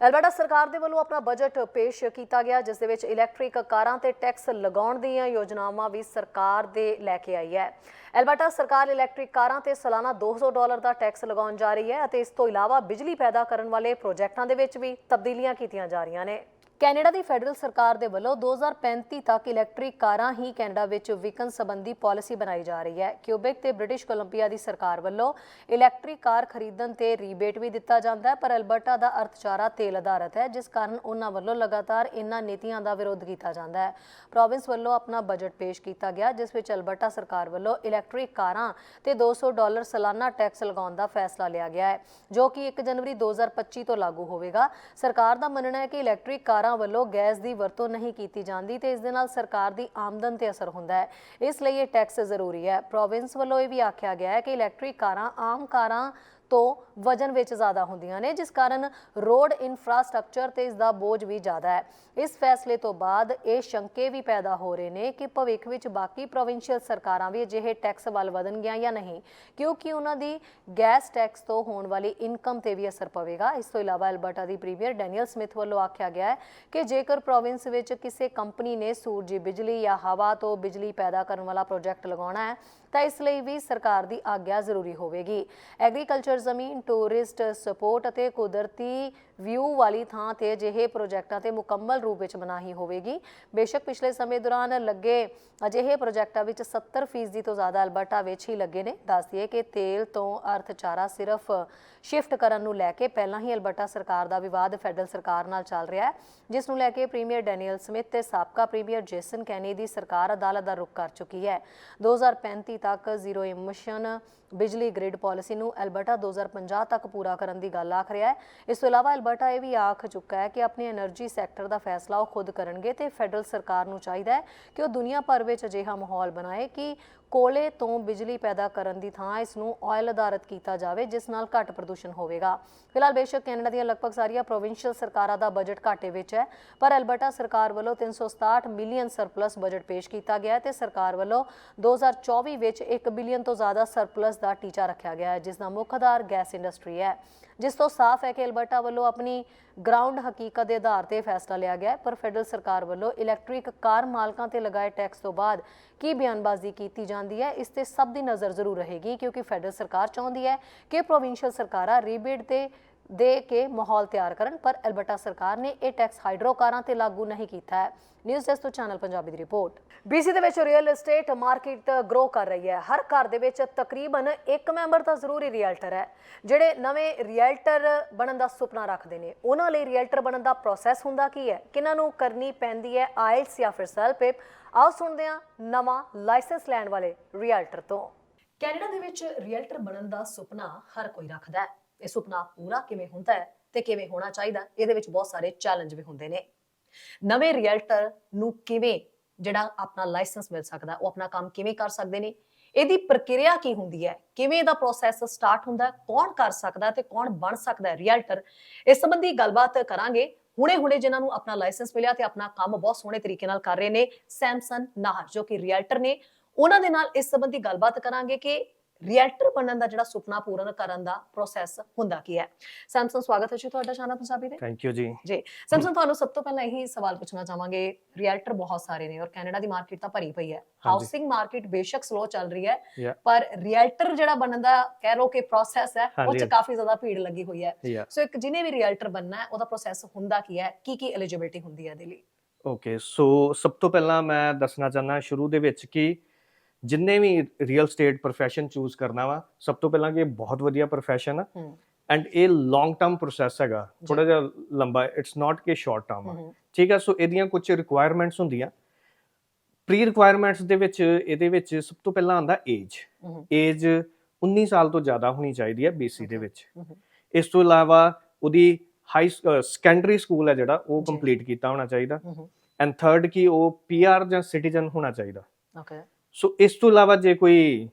Alberta ਸਰਕਾਰ ਦੇ ਵੱਲੋਂ ਆਪਣਾ ਬਜਟ ਪੇਸ਼ ਕੀਤਾ ਗਿਆ, ਜਿਸ ਦੇ ਵਿੱਚ ਇਲੈਕਟ੍ਰਿਕ ਕਾਰਾਂ ਤੇ ਟੈਕਸ ਲਗਾਉਣ ਦੀਆਂ ਯੋਜਨਾਵਾਂ ਵੀ ਸਰਕਾਰ ਦੇ ਲੈ ਕੇ ਆਈ ਹੈ। ਐਲਬਰਟਾ ਸਰਕਾਰ ਇਲੈਕਟ੍ਰਿਕ ਕਾਰਾਂ ਤੇ ਸਾਲਾਨਾ $200 ਦਾ ਟੈਕਸ ਲਗਾਉਣ ਜਾ ਰਹੀ ਹੈ ਅਤੇ ਇਸ ਤੋਂ ਇਲਾਵਾ ਬਿਜਲੀ ਪੈਦਾ ਕਰਨ ਵਾਲੇ ਪ੍ਰੋਜੈਕਟਾਂ ਦੇ ਵਿੱਚ ਵੀ ਤਬਦੀਲੀਆਂ ਕੀਤੀਆਂ ਜਾ ਰਹੀਆਂ ਨੇ। ਕੈਨੇਡਾ ਦੀ ਫੈਡਰਲ ਸਰਕਾਰ ਦੇ ਵੱਲੋਂ 2035 ਤੱਕ ਇਲੈਕਟ੍ਰਿਕ ਕਾਰਾਂ ਹੀ ਕੈਨੇਡਾ ਵਿੱਚ ਵਿਕਣ ਸੰਬੰਧੀ ਪਾਲਿਸੀ ਬਣਾਈ ਜਾ ਰਹੀ ਹੈ। ਕਿਊਬੈਕ ਤੇ ਬ੍ਰਿਟਿਸ਼ ਕੋਲੰਬੀਆ ਦੀ ਸਰਕਾਰ ਵੱਲੋਂ ਇਲੈਕਟ੍ਰਿਕ ਕਾਰ ਖਰੀਦਣ ਤੇ ਰੀਬੇਟ ਵੀ ਦਿੱਤਾ ਜਾਂਦਾ ਹੈ, ਪਰ ਐਲਬਰਟਾ ਦਾ ਅਰਥਚਾਰਾ ਤੇਲ ਆਧਾਰਿਤ ਹੈ, ਜਿਸ ਕਾਰਨ ਉਹਨਾਂ ਵੱਲੋਂ ਲਗਾਤਾਰ ਇਨ੍ਹਾਂ ਨੀਤੀਆਂ ਦਾ ਵਿਰੋਧ ਕੀਤਾ ਜਾਂਦਾ ਹੈ। ਪ੍ਰੋਵਿੰਸ ਵੱਲੋਂ ਆਪਣਾ ਬਜਟ ਪੇਸ਼ ਕੀਤਾ ਗਿਆ, ਜਿਸ ਵਿੱਚ ਐਲਬਰਟਾ ਸਰਕਾਰ ਵੱਲੋਂ ਇਲੈਕਟ੍ਰਿਕ ਕਾਰਾਂ ਤੇ $200 ਸਾਲਾਨਾ ਟੈਕਸ ਲਗਾਉਣ ਦਾ ਫੈਸਲਾ ਲਿਆ ਗਿਆ ਹੈ, ਜੋ ਕਿ 1 ਜਨਵਰੀ 2025 ਤੋਂ ਲਾਗੂ ਹੋਵੇਗਾ। ਸਰਕਾਰ ਦਾ ਮੰਨਣਾ ਹੈ ਕਿ ਇਲੈਕਟ੍ਰਿਕ ਕਾਰਾਂ ਵੱਲੋਂ ਗੈਸ ਦੀ ਵਰਤੋਂ ਨਹੀਂ ਕੀਤੀ ਜਾਂਦੀ ਤੇ ਇਸ ਦੇ ਨਾਲ ਸਰਕਾਰ ਦੀ ਆਮਦਨ ਤੇ ਅਸਰ ਹੁੰਦਾ ਹੈ, ਇਸ ਲਈ ਇਹ ਟੈਕਸ ਜ਼ਰੂਰੀ ਹੈ। ਪ੍ਰੋਵਿੰਸ ਵੱਲੋਂ ਇਹ ਵੀ ਆਖਿਆ ਗਿਆ ਹੈ ਕਿ ਇਲੈਕਟ੍ਰਿਕ ਕਾਰਾਂ ਆਮ ਕਾਰਾਂ ਤੋਂ ਵਜਨ ਵਿੱਚ ਜ਼ਿਆਦਾ ਹੁੰਦੀਆਂ ਨੇ, ਜਿਸ ਕਾਰਨ ਰੋਡ ਇਨਫਰਾਸਟ੍ਰਕਚਰ ਤੇ ਇਸ ਦਾ ਬੋਝ ਵੀ ਜ਼ਿਆਦਾ ਹੈ। ਇਸ ਫੈਸਲੇ ਤੋਂ ਬਾਅਦ ਇਹ ਸ਼ੰਕੇ ਵੀ ਪੈਦਾ ਹੋ ਰਹੇ ਨੇ ਕਿ ਭਵਿੱਖ ਵਿੱਚ ਬਾਕੀ ਪ੍ਰੋਵਿੰਸ਼ੀਅਲ ਸਰਕਾਰਾਂ ਵੀ ਅਜਿਹੇ ਟੈਕਸ ਵੱਲ ਵਧਣਗੀਆਂ ਜਾਂ ਨਹੀਂ, ਕਿਉਂਕਿ ਉਹਨਾਂ ਦੀ ਗੈਸ ਟੈਕਸ ਤੋਂ ਹੋਣ ਵਾਲੀ ਇਨਕਮ ਤੇ ਵੀ ਅਸਰ ਪਵੇਗਾ। ਇਸ ਤੋਂ ਇਲਾਵਾ ਐਲਬਰਟਾ ਦੀ ਪ੍ਰੀਮੀਅਰ ਡੈਨੀਅਲ ਸਮਿਥ ਵੱਲੋਂ ਆਖਿਆ ਗਿਆ ਹੈ ਕਿ ਜੇਕਰ ਪ੍ਰੋਵਿੰਸ ਵਿੱਚ ਕਿਸੇ ਕੰਪਨੀ ਨੇ ਸੂਰਜੀ ਬਿਜਲੀ ਜਾਂ ਹਵਾ ਤੋਂ ਬਿਜਲੀ ਪੈਦਾ ਕਰਨ ਵਾਲਾ ਪ੍ਰੋਜੈਕਟ ਲਗਾਉਣਾ ਹੈ ਤਾਂ ਇਸ ਲਈ ਵੀ ਸਰਕਾਰ ਦੀ ਆਗਿਆ ਜ਼ਰੂਰੀ ਹੋਵੇਗੀ। ਐਗਰੀਕਲਚਰ ਜ਼ਮੀਨ, ਟੂਰਿਸਟ ਸਪੋਰਟ ਅਤੇ ਕੁਦਰਤੀ ਵਿਊ ਵਾਲੀ ਥਾਂ ਤੇ ਅਜਿਹੇ ਪ੍ਰੋਜੈਕਟਾਂ ਤੇ ਮੁਕੰਮਲ ਰੂਪ ਵਿੱਚ ਮਨਾਹੀ ਹੋਵੇਗੀ। ਬੇਸ਼ੱਕ ਪਿਛਲੇ ਸਮੇਂ ਦੌਰਾਨ ਲੱਗੇ ਅਜਿਹੇ ਪ੍ਰੋਜੈਕਟਾਂ ਵਿੱਚ 70% ਤੋਂ ਜ਼ਿਆਦਾ ਐਲਬਰਟਾ ਵਿੱਚ ਹੀ ਲੱਗੇ ਨੇ। ਦੱਸ ਦਈਏ ਕਿ ਤੇਲ ਤੋਂ ਅਰਥਚਾਰਾ ਸਿਰਫ ਸ਼ਿਫਟ ਕਰਨ ਨੂੰ ਲੈ ਕੇ ਪਹਿਲਾਂ ਹੀ ਐਲਬਰਟਾ ਸਰਕਾਰ ਦਾ ਵਿਵਾਦ ਫੈਡਰਲ ਸਰਕਾਰ ਨਾਲ ਚੱਲ ਰਿਹਾ ਹੈ, ਜਿਸ ਨੂੰ ਲੈ ਕੇ ਪ੍ਰੀਮੀਅਰ ਡੈਨੀਅਲ ਸਮਿਥ ਤੇ ਸਾਬਕਾ ਪ੍ਰੀਮੀਅਰ ਜੇਸਨ ਕੈਨੀ ਦੀ ਸਰਕਾਰ ਅਦਾਲਤ ਦਾ ਰੁਖ ਕਰ ਚੁੱਕੀ ਹੈ। 2035 ਤੱਕ ਜ਼ੀਰੋ ਇਮਿਸ਼ਨ ਬਿਜਲੀ ਗ੍ਰਿਡ ਪਾਲਿਸੀ ਨੂੰ ਐਲਬਰਟਾ 2050 ਤੱਕ ਪੂਰਾ ਕਰਨ ਦੀ ਗੱਲ ਆਖ ਰਿਹਾ ਹੈ। ਇਸ ਤੋਂ ਇਲਾਵਾ ਐਲਬਰਟਾ ਇਹ ਵੀ ਆਖ ਚੁੱਕਾ ਹੈ ਕਿ ਆਪਣੇ ਐਨਰਜੀ ਸੈਕਟਰ ਦਾ ਫੈਸਲਾ ਉਹ ਖੁਦ ਕਰਨਗੇ ਤੇ ਫੈਡਰਲ ਸਰਕਾਰ ਨੂੰ ਚਾਹੀਦਾ ਹੈ ਕਿ ਉਹ ਦੁਨੀਆ ਭਰ ਵਿੱਚ ਅਜਿਹਾ ਮਾਹੌਲ ਬਣਾਏ ਕਿ ਕੋਲੇ ਤੋਂ ਬਿਜਲੀ ਪੈਦਾ ਕਰਨ ਦੀ ਥਾਂ ਇਸ ਨੂੰ ਆਇਲ ਆਧਾਰਿਤ ਕੀਤਾ ਜਾਵੇ, ਜਿਸ ਨਾਲ ਘੱਟ ਪ੍ਰਦੂਸ਼ਣ ਹੋਵੇਗਾ। ਫਿਲਹਾਲ ਬੇਸ਼ੱਕ ਕੈਨੇਡਾ ਦੀਆਂ ਲਗਭਗ ਸਾਰੀਆਂ ਪ੍ਰੋਵਿੰਸ਼ੀਅਲ ਸਰਕਾਰਾਂ ਦਾ ਬਜਟ ਘਾਟੇ ਵਿੱਚ ਹੈ, ਪਰ ਐਲਬਰਟਾ ਸਰਕਾਰ ਵੱਲੋਂ 367 ਮਿਲੀਅਨ ਸਰਪਲਸ ਬਜਟ ਪੇਸ਼ ਕੀਤਾ ਗਿਆ ਹੈ ਤੇ ਸਰਕਾਰ ਵੱਲੋਂ 2024 ਵਿੱਚ 1 ਬਿਲੀਅਨ ਤੋਂ ਜ਼ਿਆਦਾ ਸਰਪਲਸ ਦਾ ਟੀਚਾ ਰੱਖਿਆ ਗਿਆ ਹੈ, ਜਿਸ ਦਾ ਮੁੱਖ ਆਧਾਰ ਗੈਸ ਇੰਡਸਟਰੀ ਹੈ। ਜਿਸ ਤੋਂ ਸਾਫ਼ ਹੈ ਕਿ ਐਲਬਰਟਾ ਵੱਲੋਂ ਆਪਣੀ ਗਰਾਊਂਡ ਹਕੀਕਤ ਦੇ ਆਧਾਰ ਤੇ ਫੈਸਲਾ ਲਿਆ ਗਿਆ ਹੈ, ਪਰ ਫੈਡਰਲ ਸਰਕਾਰ ਵੱਲੋਂ ਇਲੈਕਟ੍ਰਿਕ ਕਾਰ ਮਾਲਕਾਂ ਤੇ ਲਗਾਏ ਟੈਕਸ ਤੋਂ ਬਾਅਦ ਕੀ ਬਿਆਨਬਾਜ਼ੀ ਕੀਤੀ ਜਾਂਦੀ ਹੈ, ਇਸ ਤੇ ਸਭ ਦੀ ਨਜ਼ਰ ਜ਼ਰੂਰ ਰਹੇਗੀ, ਕਿਉਂਕਿ ਫੈਡਰਲ ਸਰਕਾਰ ਚਾਹੁੰਦੀ ਹੈ ਕਿ ਪ੍ਰੋਵਿੰਸ਼ੀਅਲ ਸਰਕਾਰਾਂ ਰੀਬੇਟ ਦੇ ਕੇ ਮਾਹੌਲ ਤਿਆਰ ਕਰਨ, ਪਰ ਐਲਬਰਟਾ ਸਰਕਾਰ ਨੇ ਇਹ ਟੈਕਸ ਹਾਈਡਰੋ ਕਾਰਾਂ ਤੇ ਲਾਗੂ ਨਹੀਂ ਕੀਤਾ ਹੈ। ਨਿਊਜ਼ ਡੈਸਕ ਤੋਂ ਚੈਨਲ ਪੰਜਾਬੀ ਦੀ ਰਿਪੋਰਟ। BC ਦੇ ਵਿੱਚ ਰੀਅਲ ਏਸਟੇਟ ਮਾਰਕੀਟ ਗਰੋ ਕਰ ਰਹੀ ਹੈ। ਹਰ ਘਰ ਦੇ ਵਿੱਚ ਤਕਰੀਬਨ ਇੱਕ ਮੈਂਬਰ ਤਾਂ ਜ਼ਰੂਰੀ ਰੀਅਲਟਰ ਹੈ। ਜਿਹੜੇ ਨਵੇਂ ਰੀਅਲਟਰ ਬਣਨ ਦਾ ਸੁਪਨਾ ਰੱਖਦੇ ਨੇ, ਉਹਨਾਂ ਲਈ ਰੀਅਲਟਰ ਬਣਨ ਦਾ ਪ੍ਰੋਸੈਸ ਹੁੰਦਾ ਕੀ ਹੈ, ਕਿਹਨਾਂ ਨੂੰ ਕਰਨੀ ਪੈਂਦੀ ਹੈ ਆਇਲਸ ਜਾਂ ਫਿਰ ਸੈਲਪੇਪ, ਆਓ ਸੁਣਦੇ ਹਾਂ ਨਵਾਂ ਲਾਇਸੈਂਸ ਲੈਣ ਵਾਲੇ ਰੀਅਲਟਰ ਤੋਂ। ਕੈਨੇਡਾ ਦੇ ਵਿੱਚ ਰੀਅਲਟਰ ਬਣਨ ਦਾ ਸੁਪਨਾ ਹਰ ਕੋਈ ਰੱਖਦਾ ਹੈ। ਇਹ ਸੁਪਨਾ ਪੂਰਾ ਕਿਵੇਂ ਹੁੰਦਾ ਹੈ ਤੇ ਕਿਵੇਂ ਹੋਣਾ ਚਾਹੀਦਾ, ਇਹਦੇ ਵਿੱਚ ਬਹੁਤ ਸਾਰੇ ਚੈਲੰਜ ਵੀ ਹੁੰਦੇ ਨੇ। ਨਵੇਂ ਰੀਅਲਟਰ ਨੂੰ ਕਿਵੇਂ ਜਿਹੜਾ ਆਪਣਾ ਲਾਇਸੈਂਸ ਮਿਲ ਸਕਦਾ, ਉਹ ਆਪਣਾ ਕੰਮ ਕਿਵੇਂ ਕਰ ਸਕਦੇ ਨੇ, ਇਹਦੀ ਪ੍ਰਕਿਰਿਆ ਕੀ ਹੁੰਦੀ ਹੈ, ਕਿਵੇਂ ਇਹਦਾ ਪ੍ਰੋਸੈਸ ਸਟਾਰਟ ਹੁੰਦਾ, ਕੌਣ ਕਰ ਸਕਦਾ ਤੇ ਕੌਣ ਬਣ ਸਕਦਾ ਰੀਅਲਟਰ, ਇਸ ਸੰਬੰਧੀ ਗੱਲਬਾਤ ਕਰਾਂਗੇ। ਹੁਣੇ ਜਿਨ੍ਹਾਂ ਨੂੰ ਆਪਣਾ ਲਾਇਸੈਂਸ ਮਿਲਿਆ ਤੇ ਆਪਣਾ ਕੰਮ ਬਹੁਤ ਸੋਹਣੇ ਤਰੀਕੇ ਨਾਲ ਕਰ ਰਹੇ ਨੇ, ਸੈਮਸਨ ਨਾਹਰ ਜੋ ਕਿ ਰੀਅਲਟਰ ਨੇ, ਉਹਨਾਂ ਦੇ ਨਾਲ ਇਸ ਸੰਬੰਧੀ ਗੱਲਬਾਤ ਕਰਾਂਗੇ ਕਿ ਰੀਅਲਟਰ ਬਣਨ ਦਾ ਜਿਹੜਾ ਸੁਪਨਾ ਪੂਰਨ ਕਰਨ ਦਾ ਪ੍ਰੋਸੈਸ ਹੁੰਦਾ ਕੀ ਹੈ। ਸੈਮਸਨ, ਸਵਾਗਤ ਹੈ ਜੀ ਤੁਹਾਡਾ ਚੈਨਲ ਪੰਜਾਬੀ ਤੇ। ਥੈਂਕ ਯੂ ਜੀ। ਸੈਮਸਨ, ਤੁਹਾਨੂੰ ਸਭ ਤੋਂ ਪਹਿਲਾਂ ਇਹੀ ਸਵਾਲ ਪੁੱਛਣਾ ਚਾਹਾਂਗੇ, ਰੀਅਲਟਰ ਬਹੁਤ ਸਾਰੇ ਨੇ ਔਰ ਕੈਨੇਡਾ ਦੀ ਮਾਰਕੀਟ ਤਾਂ ਭਰੀ ਪਈ ਹੈ। ਹਾਊਸਿੰਗ ਮਾਰਕੀਟ ਬੇਸ਼ੱਕ ਸਲੋ ਚੱਲ ਰਹੀ ਹੈ, ਪਰ ਰੀਅਲਟਰ ਜਿਹੜਾ ਬਣਨ ਦਾ ਕਹਿ ਲੋ ਕਿ ਪ੍ਰੋਸੈਸ ਹੈ, ਉਹ 'ਚ ਕਾਫੀ ਜ਼ਿਆਦਾ ਭੀੜ ਲੱਗੀ ਹੋਈ ਹੈ। ਸੋ ਇੱਕ ਜਿਹਨੇ ਵੀ ਰੀਅਲਟਰ ਬਣਨਾ ਹੈ, ਉਹਦਾ ਪ੍ਰੋਸੈਸ ਹੁੰਦਾ ਕੀ ਹੈ, ਕੀ ਐਲੀਜੀਬਿਲਟੀ ਹੁੰਦੀ ਹੈ ਇਹਦੇ ਲਈ? ਓਕੇ, ਸੋ ਸਭ ਤੋਂ ਪਹਿਲਾਂ ਮੈਂ ਦੱਸਣਾ ਚਾਹੁੰਦਾ ਸ਼ੁਰੂ ਦੇ ਵਿੱਚ ਕਿ ਜਿੰਨੇ ਵੀ ਰੀਅਲ ਸਟੇਟ ਪ੍ਰੋਫੈਸ਼ਨ ਚੂਜ਼ ਕਰਨਾ ਵਾ, ਸਭ ਤੋਂ ਪਹਿਲਾਂ ਕਿ ਇਹ ਬਹੁਤ ਵਧੀਆ ਪ੍ਰੋਫੈਸ਼ਨ ਆ ਐਂਡ ਇਹ ਲੌਂਗ ਟਰਮ ਪ੍ਰੋਸੈਸ ਹੈਗਾ, ਥੋੜਾ ਜਿਹਾ ਲੰਬਾ, ਇਟਸ ਨਾਟ ਕਿ ਸ਼ਾਰਟ ਟਰਮ ਆ, ਠੀਕ ਹੈ। ਸੋ ਇਹਦੀਆਂ ਕੁਝ ਰਿਕੁਆਇਰਮੈਂਟਸ ਹੁੰਦੀਆਂ। ਪ੍ਰੀ ਰਿਕੁਆਇਰਮੈਂਟਸ ਦੇ ਵਿੱਚ ਇਹਦੇ ਵਿੱਚ ਸਭ ਤੋਂ ਪਹਿਲਾਂ ਆਉਂਦਾ ਏਜ 19 ਸਾਲ ਤੋਂ ਜ਼ਿਆਦਾ ਹੋਣੀ ਚਾਹੀਦੀ ਹੈ BC ਦੇ ਵਿੱਚ। ਇਸ ਤੋਂ ਇਲਾਵਾ ਉਹਦੀ ਸੈਕੰਡਰੀ ਸਕੂਲ ਹੈ ਜਿਹੜਾ, ਉਹ ਕੰਪਲੀਟ ਕੀਤਾ ਹੋਣਾ ਚਾਹੀਦਾ। ਐਂਡ ਥਰਡ ਕਿ ਉਹ PR ਜਾਂ ਸਿਟੀਜ਼ਨ ਹੋਣਾ ਚਾਹੀਦਾ। ਓਕੇ। ਸੋ ਇਸ ਤੋਂ ਇਲਾਵਾ ਜੇ ਕੋਈ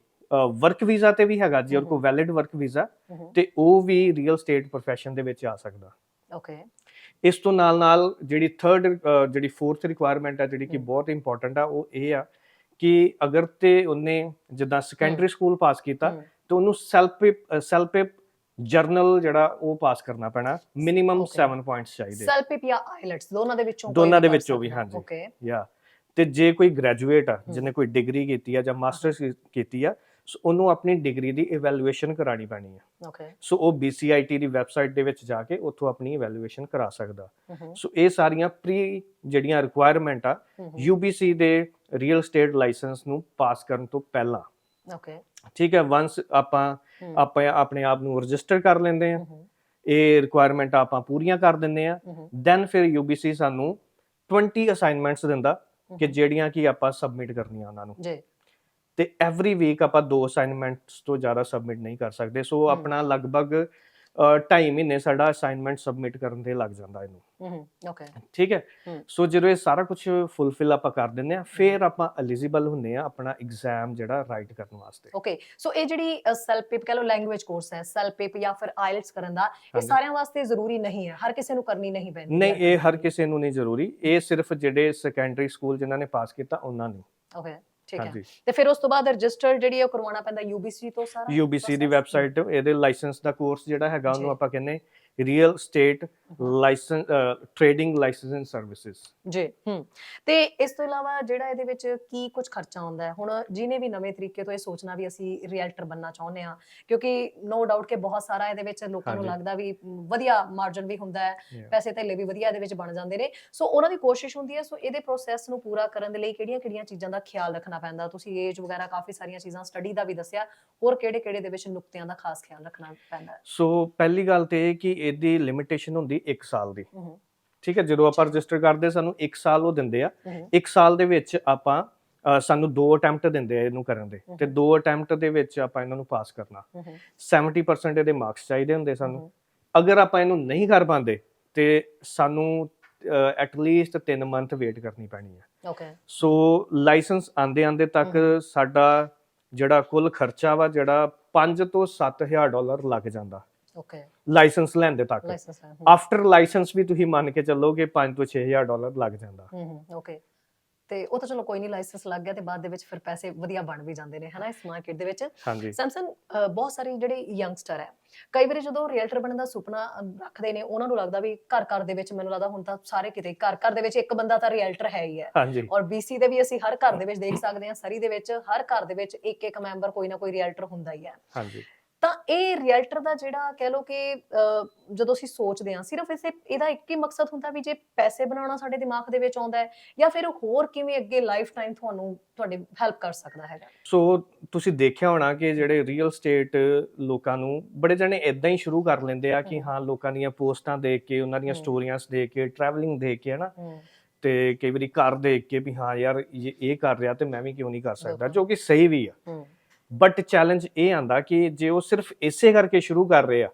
ਵਰਕ ਵੀਜ਼ਾ ਤੇ ਵੀ ਹੈਗਾ ਜੀ, ਔਰ ਕੋਈ ਵੈਲਿਡ ਵਰਕ ਵੀਜ਼ਾ, ਤੇ ਉਹ ਵੀ ਰੀਅਲ ਸਟੇਟ ਪ੍ਰੋਫੈਸ਼ਨ ਦੇ ਵਿੱਚ ਆ ਸਕਦਾ। ਓਕੇ। ਇਸ ਤੋਂ ਨਾਲ ਜਿਹੜੀ ਫੋਰਥ ਰਿਕੁਆਇਰਮੈਂਟ ਹੈ, ਜਿਹੜੀ ਕਿ ਬਹੁਤ ਇੰਪੋਰਟੈਂਟ ਆ, ਉਹ ਇਹ ਆ ਕਿ ਅਗਰ ਤੇ ਉਹਨੇ ਜਿੱਦਾਂ ਸੈਕੰਡਰੀ ਸਕੂਲ ਪਾਸ ਕੀਤਾ ਤੇ ਉਹਨੂੰ ਸੈਲਪੇਪ ਜਰਨਲ ਜਿਹੜਾ ਉਹ ਪਾਸ ਕਰਨਾ ਪੈਣਾ, ਮਿਨੀਮਮ Okay. 7 ਪੁਆਇੰਟਸ ਚਾਹੀਦੇ ਸੈਲਪਿਪ ਜਾਂ ਆਈਲੈਟਸ ਦੋਨਾਂ ਦੇ ਵਿੱਚੋਂ ਦੋਨਾਂ ਦੇ ਵਿੱਚੋਂ ਵੀ, ਹਾਂਜੀ। ਓਕੇ ਯਾ ਤੇ ਜੇ ਕੋਈ ਗ੍ਰੈਜੂਏਟ ਆ ਜਿਹਨੇ ਕੋਈ ਡਿਗਰੀ ਕੀਤੀ ਆ ਜਾਂ ਮਾਸਟਰਸ ਕੀਤੀ ਆ, ਸੋ ਉਹਨੂੰ ਆਪਣੀ ਡਿਗਰੀ ਦੀ ਇਵੈਲੂਏਸ਼ਨ ਕਰਾਣੀ ਪੈਣੀ ਆ। ਓਕੇ ਸੋ ਉਹ BCIT ਦੀ ਵੈਬਸਾਈਟ ਦੇ ਵਿੱਚ ਜਾ ਕੇ ਉੱਥੋਂ ਆਪਣੀ ਇਵੈਲੂਏਸ਼ਨ ਕਰਾ ਸਕਦਾ। ਸੋ ਇਹ ਸਾਰੀਆਂ ਪ੍ਰੀ ਜਿਹੜੀਆਂ ਰਿਕੁਆਇਰਮੈਂਟ ਆ UBC ਦੇ ਰੀਅਲ ਸਟੇਟ ਲਾਇਸੈਂਸ ਨੂੰ ਪਾਸ ਕਰਨ ਤੋਂ ਪਹਿਲਾਂ। ਓਕੇ ਠੀਕ ਹੈ, ਵਾਂਸ ਆਪਾਂ ਆਪਣੇ ਆਪ ਨੂੰ ਰਜਿਸਟਰ ਕਰ ਲੈਂਦੇ ਆ, ਇਹ ਰਿਕੁਆਇਰਮੈਂਟ ਆਪਾਂ ਪੂਰੀਆਂ ਕਰ ਦਿੰਦੇ ਆ, ਦੈਨ ਫਿਰ UBC ਸਾਨੂੰ 20 ਅਸਾਈਨਮੈਂਟਸ ਦਿੰਦਾ ਕਿ ਜਿਹੜੀਆਂ ਕਿ ਆਪਾਂ ਸਬਮਿਟ ਕਰਨੀਆਂ ਉਹਨਾਂ ਨੂੰ ਜੀ। ਤੇ ਐਵਰੀ ਵੀਕ ਆਪਾਂ 2 ਅਸਾਈਨਮੈਂਟਸ ਤੋਂ ਜ਼ਿਆਦਾ ਸਬਮਿਟ ਨਹੀਂ ਕਰ ਸਕਦੇ। ਸੋ ਆਪਣਾ ਲਗਭਗ 2.5 ਮਹੀਨੇ ਸਾਡਾ ਅਸਾਈਨਮੈਂਟ ਸਬਮਿਟ ਕਰਨ ਦੇ ਲੱਗ ਜਾਂਦਾ ਇਹਨੂੰ। ਓਕੇ ਠੀਕ ਹੈ, ਸੋ ਜਦੋਂ ਇਹ ਸਾਰਾ ਕੁਝ ਫੁੱਲਫਿਲ ਆਪਾਂ ਕਰ ਦਿੰਦੇ ਆ, ਫਿਰ ਆਪਾਂ ਐਲੀਜੀਬਲ ਹੁੰਦੇ ਆ ਆਪਣਾ ਐਗਜ਼ਾਮ ਜਿਹੜਾ ਰਾਈਟ ਕਰਨ ਵਾਸਤੇ। ਓਕੇ ਸੋ ਇਹ ਜਿਹੜੀ ਸੈਲਪਿਪ ਕਹ ਲੋ ਲੈਂਗੁਏਜ ਕੋਰਸ ਹੈ, ਸੈਲਪਿਪ ਜਾਂ ਫਿਰ ਆਇਲਟਸ ਕਰਨ ਦਾ, ਇਹ ਸਾਰਿਆਂ ਵਾਸਤੇ ਜ਼ਰੂਰੀ ਨਹੀਂ ਹੈ, ਹਰ ਕਿਸੇ ਨੂੰ ਕਰਨੀ ਨਹੀਂ ਪੈਂਦੀ? ਨਹੀਂ, ਇਹ ਹਰ ਕਿਸੇ ਨੂੰ ਨਹੀਂ ਜ਼ਰੂਰੀ, ਇਹ ਸਿਰਫ ਜਿਹੜੇ ਸੈਕੰਡਰੀ ਸਕੂਲ ਜਿਨ੍ਹਾਂ ਨੇ ਪਾਸ ਕੀਤਾ ਉਹਨਾਂ ਨੂੰ। ਓਕੇ ਠੀਕ ਹੈ, ਤੇ ਫਿਰ ਉਸ ਤੋਂ ਬਾਅਦ ਰਜਿਸਟਰ ਜਿਹੜੀ ਉਹ ਕਰਵਾਉਣਾ ਪੈਂਦਾ UBC ਤੋਂ ਸਾਰਾ? UBC ਦੀ ਵੈਬਸਾਈਟ, ਇਹਦੇ ਲਾਇਸੈਂਸ ਦਾ ਕੋਰਸ ਜਿਹੜਾ ਹੈਗਾ ਉਹਨੂੰ ਆਪਾਂ ਕਹਿੰਦੇ real state licence trading licensing services ਜੀ। ਤੇ ਇਸ ਤੋਂ ਇਲਾਵਾ ਜਿਹੜਾ ਇਹਦੇ ਵਿੱਚ ਕੀ ਕੁਝ ਖਰਚਾ ਆਉਂਦਾ ਹੈ? ਹੁਣ ਜਿਹਨੇ ਵੀ ਨਵੇਂ ਤਰੀਕੇ ਤੋਂ ਇਹ ਸੋਚਣਾ ਵੀ ਅਸੀਂ ਰੀਅਲਟਰ ਬਣਨਾ ਚਾਹੁੰਦੇ ਆ, ਕਿਉਂਕਿ ਨੋ ਡਾਊਟ ਕਿ ਬਹੁਤ ਸਾਰਾ ਇਹਦੇ ਵਿੱਚ ਲੋਕਾਂ ਨੂੰ ਲੱਗਦਾ ਵੀ ਵਧੀਆ ਮਾਰਜਨ ਵੀ ਹੁੰਦਾ ਹੈ, ਪੈਸੇ ਧੇਲੇ ਵੀ ਵਧੀਆ ਇਹਦੇ ਵਿੱਚ ਬਣ ਜਾਂਦੇ ਨੇ, ਸੋ ਉਹਨਾਂ ਦੀ ਕੋਸ਼ਿਸ਼ ਹੁੰਦੀ ਹੈ। ਸੋ ਇਹਦੇ ਪ੍ਰੋਸੈਸ ਨੂੰ ਪੂਰਾ ਕਰਨ ਦੇ ਲਈ ਕਿਹੜੀਆਂ ਚੀਜ਼ਾਂ ਦਾ ਖਿਆਲ ਰੱਖਣਾ ਪੈਂਦਾ? ਤੁਸੀਂ ਏਜ ਵਗੈਰਾ ਕਾਫੀ ਸਾਰੀਆਂ ਚੀਜ਼ਾਂ ਸਟੱਡੀ ਦਾ ਵੀ ਦੱਸਿਆ, ਹੋਰ ਕਿਹੜੇ ਦੇ ਵਿੱਚ ਨੁਕਤਿਆਂ ਦਾ ਖਾਸ ਖਿਆਲ ਰੱਖਣਾ ਪੈਂਦਾ? ਸੋ ਪਹਿਲੀ ਗੱਲ ਤੇ ਇਹ ਕਿ ਇਹਦੀ ਲਿਮਿਟੇਸ਼ਨ ਹੁੰਦੀ 1 ਸਾਲ ਦੀ। ਠੀਕ ਹੈ, ਜਦੋਂ ਆਪਾਂ ਰਜਿਸਟਰ ਕਰਦੇ ਸਾਨੂੰ 1 ਸਾਲ ਉਹ ਦਿੰਦੇ ਆ। 1 ਸਾਲ ਦੇ ਵਿੱਚ ਆਪਾਂ ਸਾਨੂੰ 2 ਅਟੈਂਪਟ ਦਿੰਦੇ ਆ ਇਹਨੂੰ ਕਰਨ ਦੇ, ਤੇ 2 ਅਟੈਂਪਟ ਦੇ ਵਿੱਚ ਆਪਾਂ ਇਹਨਾਂ ਨੂੰ ਪਾਸ ਕਰਨਾ। 70% ਇਹਦੇ ਮਾਰਕਸ ਚਾਹੀਦੇ ਹੁੰਦੇ ਸਾਨੂੰ। ਅਗਰ ਆਪਾਂ ਇਹਨੂੰ ਨਹੀਂ ਕਰ ਪਾਉਂਦੇ ਤੇ ਸਾਨੂੰ ਐਟਲੀਸਟ 3 ਮੰਥ ਵੇਟ ਕਰਨੀ ਪੈਣੀ ਹੈ। ਓਕੇ ਸੋ ਲਾਇਸੈਂਸ ਆਂਦੇ ਤੱਕ ਸਾਡਾ ਜਿਹੜਾ ਕੁੱਲ ਖਰਚਾ ਵਾ ਜਿਹੜਾ $5,000 ਤੋਂ $7,000 ਲੱਗ ਜਾਂਦਾ। ਓਕੇ ਲਾਇਸੈਂਸ ਲੈਣ ਦੇ ਤੱਕ। ਆਫਟਰ ਲਾਇਸੈਂਸ ਵੀ ਤੁਸੀਂ ਮੰਨ ਕੇ ਚੱਲੋ ਕਿ $5,000 ਤੋਂ $6,000 ਲੱਗ ਜਾਂਦਾ। ਓਕੇ ਤੇ ਉਹ ਤਾਂ ਚਲੋ ਕੋਈ ਨਹੀਂ, ਲਾਇਸੈਂਸ ਲੱਗ ਗਿਆ ਤੇ ਬਾਅਦ ਦੇ ਵਿੱਚ ਫਿਰ ਪੈਸੇ ਵਧੀਆ ਬਣ ਵੀ ਜਾਂਦੇ ਨੇ, ਹਨਾ, ਇਸ ਮਾਰਕੀਟ ਦੇ ਵਿੱਚ। ਹਾਂਜੀ ਸੈਮਸਨ, ਬਹੁਤ ਸਾਰੇ ਜਿਹੜੇ ਯੰਗਸਟਰ ਹੈ, ਕਈ ਵਾਰੀ ਜਦੋਂ ਰੀਅਲਟਰ ਬਣਨ ਦਾ ਸੁਪਨਾ ਰੱਖਦੇ ਨੇ, ਉਹਨਾਂ ਨੂੰ ਲੱਗਦਾ ਵੀ ਘਰ ਦੇ ਵਿੱਚ, ਮੈਨੂੰ ਲੱਗਦਾ ਹੁਣ ਤਾਂ ਸਾਰੇ ਕਿਤੇ ਘਰ ਦੇ ਵਿੱਚ ਇੱਕ ਬੰਦਾ ਤਾਂ ਰੀਅਲਟਰ ਹੈ ਹੀ ਹੈ। ਹਾਂਜੀ, ਔਰ BC ਦੇ ਵੀ ਅਸੀਂ ਹਰ ਘਰ ਦੇ ਵਿੱਚ ਦੇਖ ਸਕਦੇ ਹਾਂ, ਸਰੀ ਦੇ ਵਿੱਚ ਹਰ ਘਰ ਦੇ ਵਿੱਚ ਇੱਕ ਮੈਂਬਰ ਕੋਈ ਨਾ ਕੋਈ ਰੀਅਲਟਰ ਹੁੰਦਾ ਹੀ ਹੈ। ਹਾਂਜੀ, ਤਾਂ ਇਹ ਰੀਅਲਟਰ ਦਾ ਜਿਹੜਾ ਕਹਿ ਲੋ ਕਿ ਜਦੋਂ ਅਸੀਂ ਸੋਚਦੇ ਹਾਂ, ਸਿਰਫ ਇਹਦਾ ਇੱਕ ਹੀ ਮਕਸਦ ਹੁੰਦਾ ਵੀ ਜੇ ਪੈਸੇ ਬਣਾਉਣਾ ਸਾਡੇ ਦਿਮਾਗ ਦੇ ਵਿੱਚ ਆਉਂਦਾ ਹੈ, ਜਾਂ ਫਿਰ ਹੋਰ ਕਿਵੇਂ ਅੱਗੇ ਲਾਈਫ ਟਾਈਮ ਤੁਹਾਡੀ ਹੈਲਪ ਕਰ ਸਕਦਾ ਹੈਗਾ? ਸੋ ਤੁਸੀਂ ਦੇਖਿਆ ਹੋਣਾ ਕਿ ਜਿਹੜੇ ਰੀਅਲ ਸਟੇਟ ਲੋਕਾਂ ਨੂੰ ਬੜੇ ਜਣੇ ਇਦਾਂ ਹੀ ਸ਼ੁਰੂ ਕਰ ਲੈਂਦੇ ਆ ਕਿ ਹਾਂ, ਲੋਕਾਂ ਦੀਆਂ ਪੋਸਟਾਂ ਦੇਖ ਕੇ, ਉਹਨਾਂ ਦੀਆਂ ਸਟੋਰੀਆਂ ਦੇਖ ਕੇ, ਟਰੈਵਲਿੰਗ ਦੇਖ ਕੇ, ਹਨਾ, ਤੇ ਕਈ ਵਾਰੀ ਘਰ ਦੇਖ ਕੇ ਵੀ ਹਾਂ ਯਾਰ ਇਹ ਕਰ ਰਿਹਾ ਤੇ ਮੈਂ ਵੀ ਕਿਉਂ ਨਹੀਂ ਕਰ ਸਕਦਾ, ਜੋ ਕਿ ਸਹੀ ਵੀ ਆ। ਬਟ ਚੈਲੰਜ ਇਹ ਆਂਦਾ ਕਿ ਜੇ ਉਹ ਸਿਰਫ ਇਸੇ ਕਰਕੇ ਸ਼ੁਰੂ ਕਰ ਰਹੇ ਆ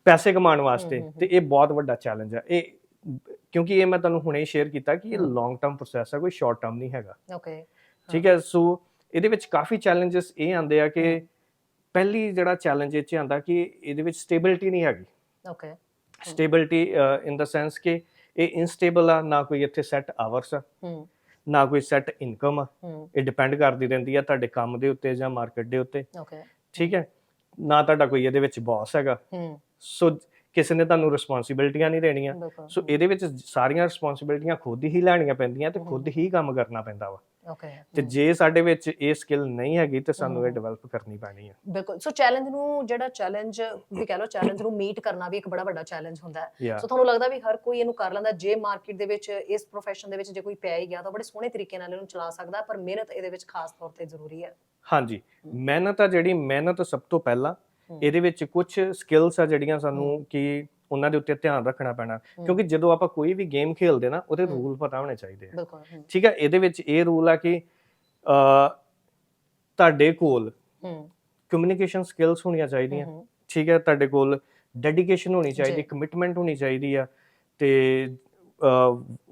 ਪੈਸੇ ਕਮਾਉਣ ਵਾਸਤੇ, ਤੇ ਇਹ ਬਹੁਤ ਵੱਡਾ ਚੈਲੰਜ ਆ। ਇਹ ਕਿਉਂਕਿ ਇਹ ਮੈਂ ਤੁਹਾਨੂੰ ਹੁਣੇ ਸ਼ੇਅਰ ਕੀਤਾ ਕਿ ਇਹ ਲੌਂਗ ਟਰਮ ਪ੍ਰੋਸੈਸ ਹੈ, ਕੋਈ ਸ਼ਾਰਟ ਟਰਮ ਨਹੀਂ ਹੈਗਾ। ਓਕੇ ਠੀਕ ਹੈ, ਸੋ ਇਹਦੇ ਵਿੱਚ ਕਾਫੀ ਚੈਲੰਜਸ ਇਹ ਆਂਦੇ ਆ ਕਿ ਪਹਿਲੀ ਜਿਹੜਾ ਚੈਲੰਜ ਇਹ ਚ ਆਂਦਾ ਕਿ ਇਹਦੇ ਵਿੱਚ ਸਟੇਬਿਲਿਟੀ ਨਹੀਂ ਹੈਗੀ। ਓਕੇ ਸਟੇਬਿਲਿਟੀ ਇਨ ਦਾ ਸੈਂਸ ਕਿ ਇਹ ਇਨਸਟੇਬਲ ਆ, ਨਾ ਕੋਈ ਇੱਥੇ ਸੈੱਟ ਆਵਰਸ ਆ, ਨਾ ਕੋਈ ਸੈੱਟ ਇਨਕਮ ਆ। ਇਹ ਡਿਪੈਂਡ ਕਰਦੀ ਰਹਿੰਦੀ ਆ ਤੁਹਾਡੇ ਕੰਮ ਦੇ ਉੱਤੇ ਜਾਂ ਮਾਰਕੀਟ ਦੇ ਉੱਤੇ। ਠੀਕ ਹੈ, ਨਾ ਤੁਹਾਡਾ ਕੋਈ ਇਹਦੇ ਵਿੱਚ ਬੌਸ ਹੈਗਾ, ਸੋ ਕਿਸੇ ਨੇ ਤੁਹਾਨੂੰ ਰਿਸਪੌਂਸਿਬਿਲਟੀਆਂ ਨਹੀਂ ਦੇਣੀਆਂ। ਸੋ ਇਹਦੇ ਵਿੱਚ ਸਾਰੀਆਂ ਰਿਸਪੌਂਸਿਬਿਲਟੀਆਂ ਖੁਦ ਹੀ ਲੈਣੀਆਂ ਪੈਂਦੀਆਂ ਤੇ ਖੁਦ ਹੀ ਕੰਮ ਕਰਨਾ ਪੈਂਦਾ ਵਾ। ਤੇ ਜੇ ਸਾਡੇ ਵਿੱਚ ਇਹ ਸਕਿੱਲ ਨਹੀਂ ਹੈਗੀ ਤੇ ਸਾਨੂੰ ਇਹ ਡਿਵੈਲਪ ਕਰਨੀ ਪੈਣੀ ਹੈ। ਬਿਲਕੁਲ। ਸੋ ਚੈਲੰਜ ਨੂੰ ਵੀ ਕਹਿ ਲਓ, ਚੈਲੰਜ ਨੂੰ ਮੀਟ ਕਰਨਾ ਵੀ ਇੱਕ ਬੜਾ ਵੱਡਾ ਚੈਲੰਜ ਹੁੰਦਾ ਹੈ। ਸੋ ਤੁਹਾਨੂੰ ਲੱਗਦਾ ਵੀ ਹਰ ਕੋਈ ਇਹਨੂੰ ਕਰ ਲੈਂਦਾ? ਜੇ ਮਾਰਕੀਟ ਦੇ ਵਿੱਚ, ਇਸ ਪ੍ਰੋਫੈਸ਼ਨ ਦੇ ਵਿੱਚ ਜੇ ਕੋਈ ਪੈ ਹੀ ਗਿਆ ਤਾਂ ਬੜੇ ਸੋਹਣੇ ਤਰੀਕੇ ਨਾਲ ਇਹਨੂੰ ਚਲਾ ਸਕਦਾ, ਪਰ ਮਿਹਨਤ ਇਹਦੇ ਵਿੱਚ ਖਾਸ ਤੌਰ ਤੇ ਜ਼ਰੂਰੀ ਹੈ। ਹਾਂਜੀ, ਮਿਹਨਤ ਸਭ ਤੋਂ ਪਹਿਲਾਂ। ਇਹਦੇ ਵਿੱਚ ਕੁਝ ਸਕਿੱਲਸ ਆ ਜਿਹੜੀਆਂ ਸਾਨੂੰ ਕਿ ਉਹਨਾਂ ਦੇ ਉੱਤੇ ਧਿਆਨ ਰੱਖਣਾ ਪੈਣਾ, ਕਿਉਂਕਿ ਜਦੋਂ ਆਪਾਂ ਕੋਈ ਵੀ ਗੇਮ ਖੇਲਦੇ ਨਾ, ਉਹਦੇ ਰੂਲ ਪਤਾ ਹੋਣੇ ਚਾਹੀਦੇ ਆ। ਠੀਕ ਹੈ, ਇਹਦੇ ਵਿੱਚ ਇਹ ਰੂਲ ਆ ਕਿ ਤੁਹਾਡੇ ਕੋਲ ਕਮਿਊਨੀਕੇਸ਼ਨ ਸਕਿੱਲਸ ਹੋਣੀਆਂ ਚਾਹੀਦੀਆਂ। ਠੀਕ ਹੈ, ਤੁਹਾਡੇ ਕੋਲ ਡੈਡੀਕੇਸ਼ਨ ਹੋਣੀ ਚਾਹੀਦੀ, ਕਮਿਟਮੈਂਟ ਹੋਣੀ ਚਾਹੀਦੀ ਆ, ਤੇ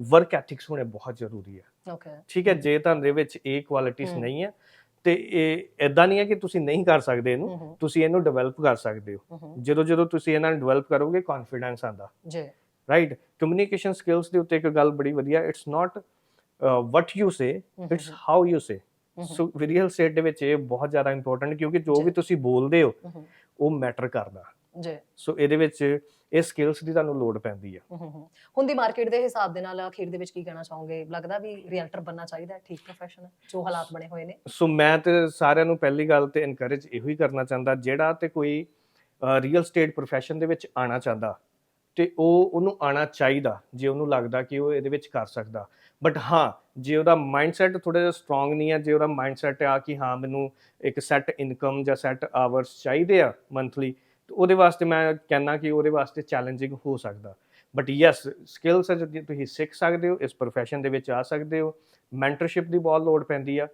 ਵਰਕ ਐਥਿਕਸ ਹੋਣੇ ਬਹੁਤ ਜ਼ਰੂਰੀ ਆ। ਠੀਕ ਹੈ, ਜੇ ਤੁਹਾਡੇ ਵਿੱਚ ਇਹ ਕੁਆਲਿਟੀਜ਼ ਨਹੀਂ ਹੈ ਤੇ ਇਹ ਇਦਾਂ ਨਹੀਂ ਹੈ ਕਿ ਤੁਸੀਂ ਨਹੀਂ ਕਰ ਸਕਦੇ ਇਹਨੂੰ, ਤੁਸੀਂ ਇਹਨੂੰ ਡਿਵੈਲਪ ਕਰ ਸਕਦੇ ਹੋ। ਜਦੋਂ ਤੁਸੀਂ ਇਹਨਾਂ ਨੂੰ ਡਿਵੈਲਪ ਕਰੋਗੇ, ਕੌਨਫੀਡੈਂਸ ਆਂਦਾ ਜੀ, ਰਾਈਟ। ਕਮਿਊਨੀਕੇਸ਼ਨ ਸਕਿੱਲਸ ਦੇ ਉੱਤੇ ਇੱਕ ਗੱਲ ਬੜੀ ਵਧੀਆ, it's not what you say, it's how you say। So real estate ਦੇ ਵਿੱਚ ਇਹ ਬਹੁਤ ਜ਼ਿਆਦਾ ਇੰਪੋਰਟੈਂਟ, ਕਿਉਂਕਿ ਜੋ ਵੀ ਤੁਸੀਂ ਬੋਲਦੇ ਹੋ ਉਹ ਮੈਟਰ ਕਰਦਾ। ਜੀ। ਸੋ ਇਹਦੇ ਵਿੱਚ ਇਹ ਸਕਿੱਲਸ ਦੀ ਤੁਹਾਨੂੰ ਲੋੜ ਪੈਂਦੀ ਆ। ਹੁਣ ਦੀ ਮਾਰਕੀਟ ਦੇ ਹਿਸਾਬ ਦੇ ਨਾਲ ਅਖੀਰ ਦੇ ਵਿੱਚ ਕੀ ਕਹਿਣਾ ਚਾਹੋਗੇ? ਲੱਗਦਾ ਵੀ ਰੀਅਲਟਰ ਬਣਨਾ ਚਾਹੀਦਾ ਹੈ, ਠੀਕ ਪ੍ਰੋਫੈਸ਼ਨ ਹੈ ਜੋ ਹਾਲਾਤ ਬਣੇ ਹੋਏ ਨੇ? ਸੋ ਮੈਂ ਤੇ ਸਾਰਿਆਂ ਨੂੰ ਪਹਿਲੀ ਗੱਲ ਤੇ ਇਨਕਰੇਜ ਇਹੋ ਹੀ ਕਰਨਾ ਚਾਹੁੰਦਾ, ਜਿਹੜਾ ਤੇ ਕੋਈ ਰੀਅਲ ਸਟੇਟ ਪ੍ਰੋਫੈਸ਼ਨ ਦੇ ਵਿੱਚ ਆਉਣਾ ਚਾਹੁੰਦਾ ਤੇ ਉਹਨੂੰ ਆਉਣਾ ਚਾਹੀਦਾ ਜੇ ਉਹਨੂੰ ਲੱਗਦਾ ਕਿ ਉਹ ਇਹਦੇ ਵਿੱਚ ਕਰ ਸਕਦਾ। ਬਟ ਹਾਂ, ਜੇ ਉਹਦਾ ਮਾਈਂਡਸੈਟ ਥੋੜਾ ਜਿਹਾ ਸਟਰੋਂਗ ਨਹੀਂ ਹੈ, ਜੇ ਉਹਦਾ ਮਾਈਂਡਸੈਟ ਆ ਕਿ ਹਾਂ ਮੈਨੂੰ ਇੱਕ ਸੈੱਟ ਇਨਕਮ ਜਾਂ ਸੈੱਟ ਆਵਰਸ ਚਾਹੀਦੇ ਆ ਮੰਥਲੀ, ਤੇ ਉਹਦੇ ਵਾਸਤੇ ਮੈਂ ਕਹਿੰਦਾ ਕਿ ਉਹਦੇ ਵਾਸਤੇ ਚੈਲੰਜਿੰਗ ਹੋ ਸਕਦਾ। ਬਟ ਯੈਸ, ਸਕਿੱਲਸ ਜੇ ਤੁਸੀਂ ਸਿੱਖ ਸਕਦੇ ਹੋ, ਇਸ ਪ੍ਰੋਫੈਸ਼ਨ ਦੇ ਵਿੱਚ ਆ ਸਕਦੇ ਹੋ। ਮੈਂਟਰਸ਼ਿਪ ਦੀ ਬਹੁਤ ਲੋੜ ਪੈਂਦੀ ਆ,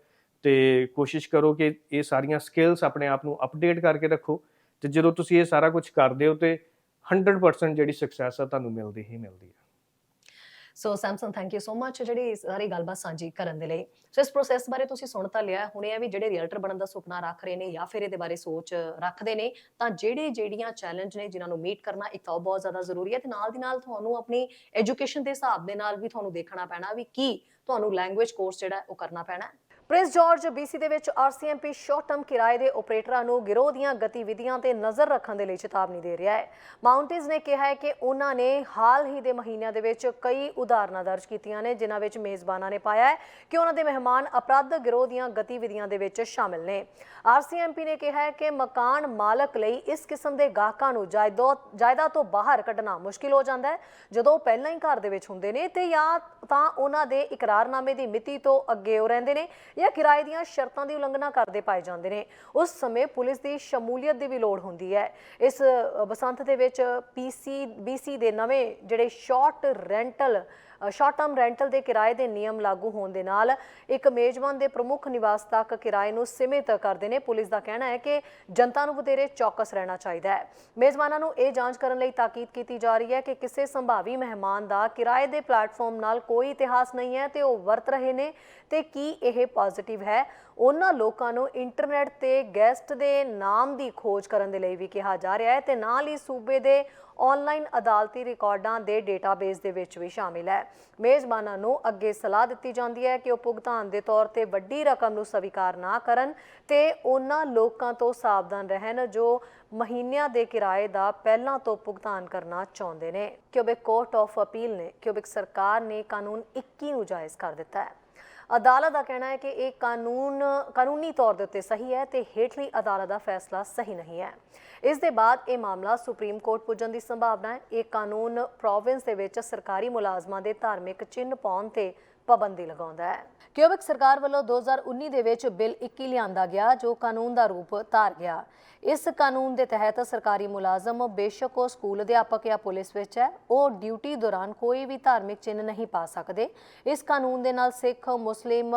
ਤੇ ਕੋਸ਼ਿਸ਼ ਕਰੋ ਕਿ ਇਹ ਸਾਰੀਆਂ ਸਕਿੱਲਸ ਆਪਣੇ ਆਪ ਨੂੰ ਅਪਡੇਟ ਕਰਕੇ ਰੱਖੋ, ਤੇ ਜਦੋਂ ਤੁਸੀਂ ਇਹ ਸਾਰਾ ਕੁਝ ਕਰਦੇ ਹੋ ਤੇ 100% ਜਿਹੜੀ ਸਕਸੈਸ ਆ ਤੁਹਾਨੂੰ ਮਿਲਦੀ ਹੀ ਮਿਲਦੀ ਹੈ। So Samson, thank you so much ਜਿਹੜੀ ਸਾਰੀ ਗੱਲਬਾਤ ਸਾਂਝੀ ਕਰਨ ਦੇ ਲਈ। ਸੋ ਇਸ ਪ੍ਰੋਸੈਸ ਬਾਰੇ ਤੁਸੀਂ ਸੁਣ ਤਾਂ ਲਿਆ ਹੁਣ, ਇਹ ਵੀ ਜਿਹੜੇ ਰੀਅਲਟਰ ਬਣਨ ਦਾ ਸੁਪਨਾ ਰੱਖ ਰਹੇ ਨੇ ਜਾਂ ਫਿਰ ਇਹਦੇ ਬਾਰੇ ਸੋਚ ਰੱਖਦੇ ਨੇ, ਤਾਂ ਜਿਹੜੀਆਂ ਚੈਲੰਜ ਨੇ ਜਿਨ੍ਹਾਂ ਨੂੰ ਮੀਟ ਕਰਨਾ, ਇੱਕ ਤਾਂ ਉਹ ਬਹੁਤ ਜ਼ਿਆਦਾ ਜ਼ਰੂਰੀ ਹੈ, ਤੇ ਨਾਲ ਦੀ ਨਾਲ ਤੁਹਾਨੂੰ ਆਪਣੀ ਐਜੂਕੇਸ਼ਨ ਦੇ ਹਿਸਾਬ ਦੇ ਨਾਲ ਵੀ ਤੁਹਾਨੂੰ ਦੇਖਣਾ ਪੈਣਾ ਵੀ ਕੀ ਤੁਹਾਨੂੰ ਲੈਂਗੁਏਜ ਕੋਰਸ ਜਿਹੜਾ ਉਹ ਕਰਨਾ ਪੈਣਾ। ਪ੍ਰਿੰਸ ਜਾਰਜ BC ਦੇ ਵਿੱਚ RCMP ਸ਼ਾਰਟ ਟਰਮ ਕਿਰਾਏ ਦੇ ਆਪਰੇਟਰਾਂ ਨੂੰ ਗਿਰੋਹ ਦੀਆਂ ਗਤੀਵਿਧੀਆਂ ਤੇ ਨਜ਼ਰ ਰੱਖਣ ਦੇ ਲਈ ਚੇਤਾਵਨੀ ਦੇ ਰਿਹਾ ਹੈ। ਮਾਊਂਟੇਜ਼ ਨੇ ਕਿਹਾ ਹੈ ਕਿ ਉਹਨਾਂ ਨੇ ਹਾਲ ਹੀ ਦੇ ਮਹੀਨਿਆਂ ਦੇ ਵਿੱਚ ਕਈ ਉਦਾਹਰਨਾਂ ਦਰਜ ਕੀਤੀਆਂ ਨੇ, ਜਿਨ੍ਹਾਂ ਵਿੱਚ ਮੇਜ਼ਬਾਨਾਂ ਨੇ ਪਾਇਆ ਹੈ ਕਿ ਉਹਨਾਂ ਦੇ ਮਹਿਮਾਨ ਅਪਰਾਧਕ ਗਿਰੋਹ ਦੀਆਂ ਗਤੀਵਿਧੀਆਂ ਦੇ ਵਿੱਚ ਸ਼ਾਮਿਲ ਨੇ। RCMP ਨੇ ਕਿਹਾ ਹੈ ਕਿ ਮਕਾਨ ਮਾਲਕ ਲਈ ਇਸ ਕਿਸਮ ਦੇ ਗਾਹਕਾਂ ਨੂੰ ਜਾਇਦਾਦ ਤੋਂ ਬਾਹਰ ਕੱਢਣਾ ਮੁਸ਼ਕਿਲ ਹੋ ਜਾਂਦਾ ਹੈ ਜਦੋਂ ਉਹ ਪਹਿਲਾਂ ਹੀ ਘਰ ਦੇ ਵਿੱਚ ਹੁੰਦੇ ਨੇ, ਤੇ ਜਾਂ ਤਾਂ ਉਹਨਾਂ ਦੇ ਇਕਰਾਰਨਾਮੇ ਦੀ ਮਿਤੀ ਤੋਂ ਅੱਗੇ ਉਹ ਰਹਿੰਦੇ ਨੇ ਜਾਂ ਕਿਰਾਏ ਦੀਆਂ ਸ਼ਰਤਾਂ ਦੀ ਉਲੰਘਣਾ ਕਰਦੇ ਪਾਏ ਜਾਂਦੇ ਨੇ। ਉਸ ਸਮੇਂ ਪੁਲਿਸ ਦੀ ਸ਼ਮੂਲੀਅਤ ਦੀ ਵੀ ਲੋੜ ਹੁੰਦੀ ਹੈ। ਇਸ ਬਸੰਤ ਦੇ ਵਿੱਚ BC ਦੇ ਨਵੇਂ ਜਿਹੜੇ ਸ਼ਾਰਟ ਟਰਮ ਰੈਂਟਲ ਦੇ ਕਿਰਾਏ ਦੇ ਨਿਯਮ ਲਾਗੂ ਹੋਣ ਦੇ ਨਾਲ ਇੱਕ ਮੇਜ਼ਬਾਨ ਦੇ ਪ੍ਰਮੁੱਖ ਨਿਵਾਸ ਤੱਕ ਕਿਰਾਏ ਨੂੰ ਸੀਮਿਤ ਕਰਦੇ ਨੇ। ਪੁਲਿਸ ਦਾ ਕਹਿਣਾ ਹੈ ਕਿ ਜਨਤਾ ਨੂੰ ਵਧੇਰੇ ਚੌਕਸ ਰਹਿਣਾ ਚਾਹੀਦਾ ਹੈ। ਮੇਜ਼ਬਾਨਾਂ ਨੂੰ ਇਹ ਜਾਂਚ ਕਰਨ ਲਈ ਤਾਕੀਦ ਕੀਤੀ ਜਾ ਰਹੀ ਹੈ ਕਿ ਕਿਸੇ ਸੰਭਾਵੀ ਮਹਿਮਾਨ ਦਾ ਕਿਰਾਏ ਦੇ ਪਲੇਟਫਾਰਮ ਨਾਲ ਕੋਈ ਇਤਿਹਾਸ ਨਹੀਂ ਹੈ ਤੇ ਉਹ ਵਰਤ ਰਹੇ ਨੇ ਤੇ ਕੀ ਇਹ ਪੋਜ਼ਿਟਿਵ ਹੈ। ਉਹਨਾਂ ਲੋਕਾਂ ਨੂੰ ਇੰਟਰਨੈਟ ਤੇ ਗੈਸਟ ਦੇ ਨਾਮ ਦੀ ਖੋਜ ਕਰਨ ਦੇ ਲਈ ਵੀ ਕਿਹਾ ਜਾ ਰਿਹਾ ਹੈ ਤੇ ਨਾਲ ਹੀ ਸੂਬੇ ਦੇ ਆਨਲਾਈਨ ਅਦਾਲਤੀ ਰਿਕਾਰਡਾਂ ਦੇ ਡੇਟਾਬੇਸ ਦੇ ਵਿੱਚ ਵੀ ਸ਼ਾਮਿਲ ਹੈ। ਮੇਜ਼ਬਾਨਾਂ ਨੂੰ ਅੱਗੇ ਸਲਾਹ ਦਿੱਤੀ ਜਾਂਦੀ ਹੈ ਕਿ ਉਹ ਭੁਗਤਾਨ ਦੇ ਤੌਰ ਤੇ ਵੱਡੀ ਰਕਮ ਨੂੰ ਸਵੀਕਾਰ ਨਾ ਕਰਨ ਤੇ ਉਹਨਾਂ ਲੋਕਾਂ ਤੋਂ ਸਾਵਧਾਨ ਰਹਿਣ ਜੋ ਮਹੀਨਿਆਂ ਦੇ ਕਿਰਾਏ ਦਾ ਪਹਿਲਾਂ ਤੋਂ ਭੁਗਤਾਨ ਕਰਨਾ ਚਾਹੁੰਦੇ ਨੇ। ਕਿਊਬਿਕ ਕੋਰਟ ਆਫ ਅਪੀਲ ਨੇ ਕਿਊਬਿਕ ਸਰਕਾਰ ਨੇ ਕਾਨੂੰਨ 21 ਨੂੰ ਜਾਇਜ਼ ਕਰ ਦਿੱਤਾ ਹੈ। ਅਦਾਲਤ ਦਾ ਕਹਿਣਾ ਹੈ ਕਿ ਇਹ ਕਾਨੂੰਨੀ ਤੌਰ ਦੇ ਉੱਤੇ ਸਹੀ ਹੈ ਤੇ ਹੇਠਲੀ ਅਦਾਲਤ ਦਾ ਫੈਸਲਾ ਸਹੀ ਨਹੀਂ ਹੈ। ਇਸ ਦੇ ਬਾਅਦ ਇਹ ਮਾਮਲਾ ਸੁਪਰੀਮ ਕੋਰਟ ਪੁੱਜਣ ਦੀ ਸੰਭਾਵਨਾ ਹੈ। ਇਹ ਕਾਨੂੰਨ ਪ੍ਰੋਵਿੰਸ ਦੇ ਵਿੱਚ ਸਰਕਾਰੀ ਮੁਲਾਜ਼ਮਾਂ ਦੇ ਧਾਰਮਿਕ ਚਿੰਨ੍ਹ ਪਾਉਣ ਤੇ ਪਾਬੰਦੀ ਲਗਾਉਂਦਾ ਹੈ। ਕਿਊਬਿਕ ਸਰਕਾਰ ਵੱਲੋਂ 2019 ਦੇ ਵਿੱਚ ਬਿੱਲ 21 ਲਿਆਂਦਾ ਗਿਆ ਜੋ ਕਾਨੂੰਨ ਦਾ ਰੂਪ ਧਾਰ ਗਿਆ। ਇਸ ਕਾਨੂੰਨ ਦੇ ਤਹਿਤ ਸਰਕਾਰੀ ਮੁਲਾਜ਼ਮ ਬੇਸ਼ੱਕ ਉਹ ਸਕੂਲ ਅਧਿਆਪਕ ਜਾਂ ਪੁਲਿਸ ਵਿੱਚ ਹੈ, ਉਹ ਡਿਊਟੀ ਦੌਰਾਨ ਕੋਈ ਵੀ ਧਾਰਮਿਕ ਚਿੰਨ੍ਹ ਨਹੀਂ ਪਾ ਸਕਦੇ। ਇਸ ਕਾਨੂੰਨ ਦੇ ਨਾਲ ਸਿੱਖ, ਮੁਸਲਿਮ,